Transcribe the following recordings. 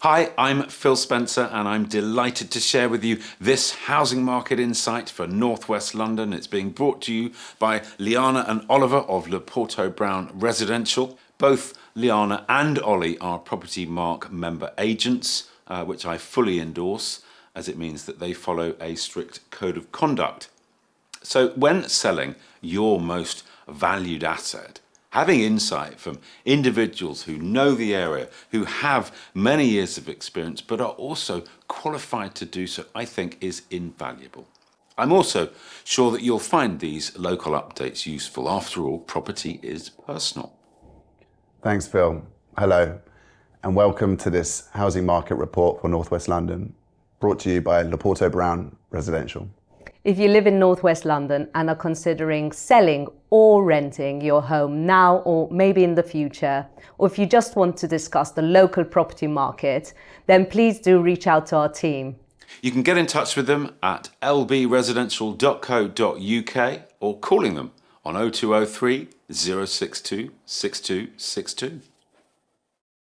Hi, I'm Phil Spencer and I'm delighted to share with you this housing market insight for North West London. It's being brought to you by Liana and Oliver of Leporto Brown Residential. Both Liana and Ollie are Property Mark member agents, which I fully endorse, as it means that they follow a strict code of conduct. So when selling your most valued asset, having insight from individuals who know the area, who have many years of experience, but are also qualified to do so, I think is invaluable. I'm also sure that you'll find these local updates useful. After all, property is personal. Thanks, Phil. Hello, and welcome to this housing market report for North West London, brought to you by Leporto Brown Residential. If you live in North West London and are considering selling or renting your home now or maybe in the future, or if you just want to discuss the local property market, then please do reach out to our team. You can get in touch with them at lbresidential.co.uk or calling them on 0203 062 6262.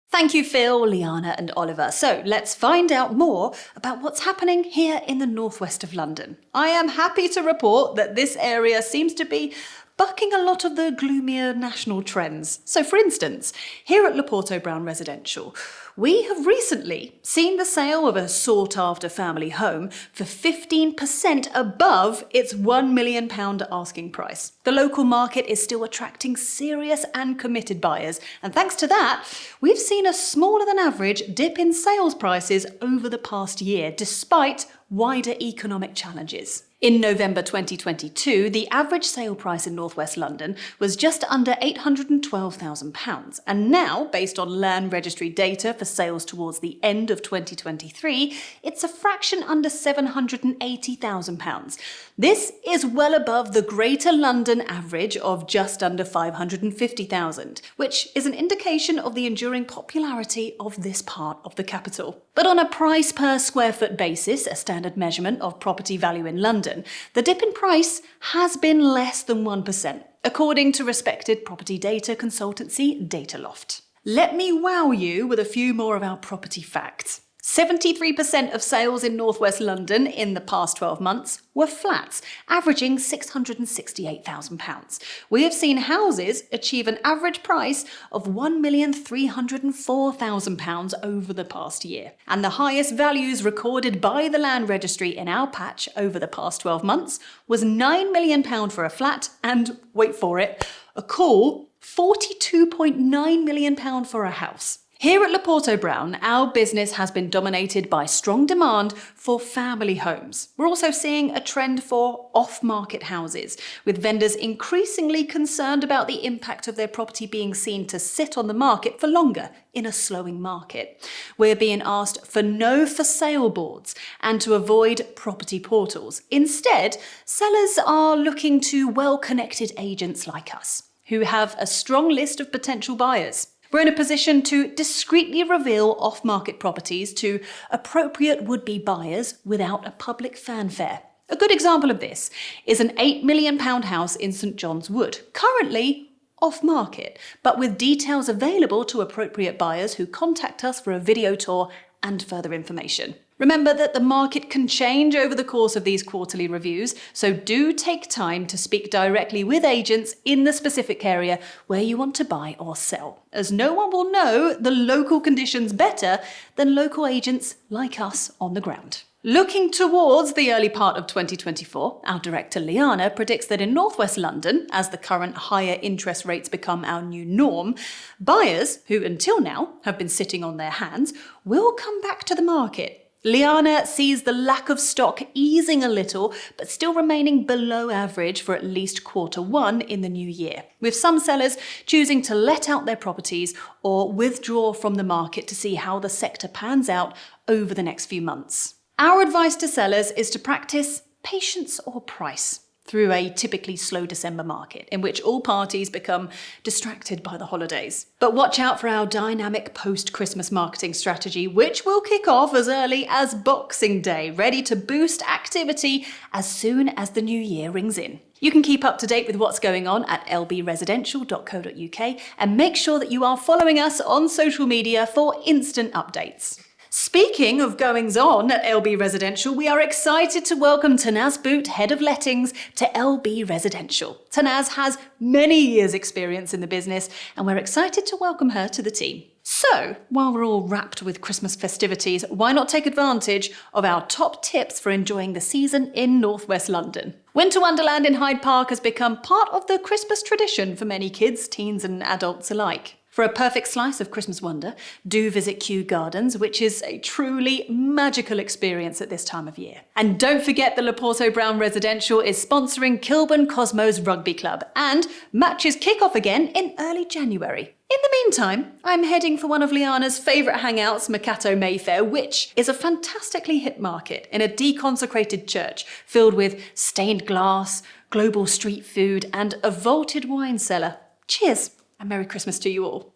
Thank you, Phil, Liana and Oliver. So let's find out more about what's happening here in the northwest of London. I am happy to report that this area seems to be bucking a lot of the gloomier national trends. So for instance, here at Leporto Brown Residential, we have recently seen the sale of a sought-after family home for 15% above its £1 million asking price. The local market is still attracting serious and committed buyers, and thanks to that, we've seen a smaller than average dip in sales prices over the past year, despite wider economic challenges. In November 2022, the average sale price in North West London was just under £812,000, and now, based on Land Registry data for sales towards the end of 2023, it's a fraction under £780,000. This is well above the Greater London average of just under £550,000, which is an indication of the enduring popularity of this part of the capital. But on a price per square foot basis, a standard measurement of property value in London, the dip in price has been less than 1%, according to respected property data consultancy Dataloft. Let me wow you with a few more of our property facts. 73% of sales in North West London in the past 12 months were flats, averaging £668,000. We have seen houses achieve an average price of £1,304,000 over the past year. And the highest values recorded by the Land Registry in our patch over the past 12 months was £9 million for a flat and, wait for it, a cool £42.9 million for a house. Here at Leporto Brown, our business has been dominated by strong demand for family homes. We're also seeing a trend for off-market houses, with vendors increasingly concerned about the impact of their property being seen to sit on the market for longer in a slowing market. We're being asked for no for sale boards and to avoid property portals. Instead, sellers are looking to well-connected agents like us, who have a strong list of potential buyers. We're in a position to discreetly reveal off-market properties to appropriate would-be buyers without a public fanfare. A good example of this is an £8 million house in St John's Wood, currently off-market, but with details available to appropriate buyers who contact us for a video tour and further information. Remember that the market can change over the course of these quarterly reviews, so do take time to speak directly with agents in the specific area where you want to buy or sell, as no one will know the local conditions better than local agents like us on the ground. Looking towards the early part of 2024, our director Liana predicts that in North West London, as the current higher interest rates become our new norm, buyers, who until now have been sitting on their hands, will come back to the market. Liana sees the lack of stock easing a little, but still remaining below average for at least Q1 in the new year, with some sellers choosing to let out their properties or withdraw from the market to see how the sector pans out over the next few months. Our advice to sellers is to practice patience or price through a typically slow December market, in which all parties become distracted by the holidays. But watch out for our dynamic post-Christmas marketing strategy, which will kick off as early as Boxing Day, ready to boost activity as soon as the new year rings in. You can keep up to date with what's going on at lbresidential.co.uk and make sure that you are following us on social media for instant updates. Speaking of goings on at LB Residential, we are excited to welcome Tanaz Boot, Head of Lettings, to LB Residential. Tanaz has many years' experience in the business, and we're excited to welcome her to the team. So, while we're all wrapped with Christmas festivities, why not take advantage of our top tips for enjoying the season in North West London? Winter Wonderland in Hyde Park has become part of the Christmas tradition for many kids, teens and adults alike. For a perfect slice of Christmas wonder, do visit Kew Gardens, which is a truly magical experience at this time of year. And don't forget that Leporto Brown Residential is sponsoring Kilburn Cosmos Rugby Club, and matches kick off again in early January. In the meantime, I'm heading for one of Liana's favourite hangouts, Mercato Mayfair, which is a fantastically hip market in a deconsecrated church filled with stained glass, global street food, and a vaulted wine cellar. Cheers! And Merry Christmas to you all.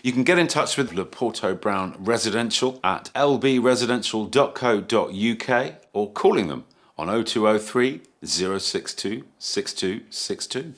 You can get in touch with Leporto Brown Residential at lbresidential.co.uk or calling them on 0203 062 6262.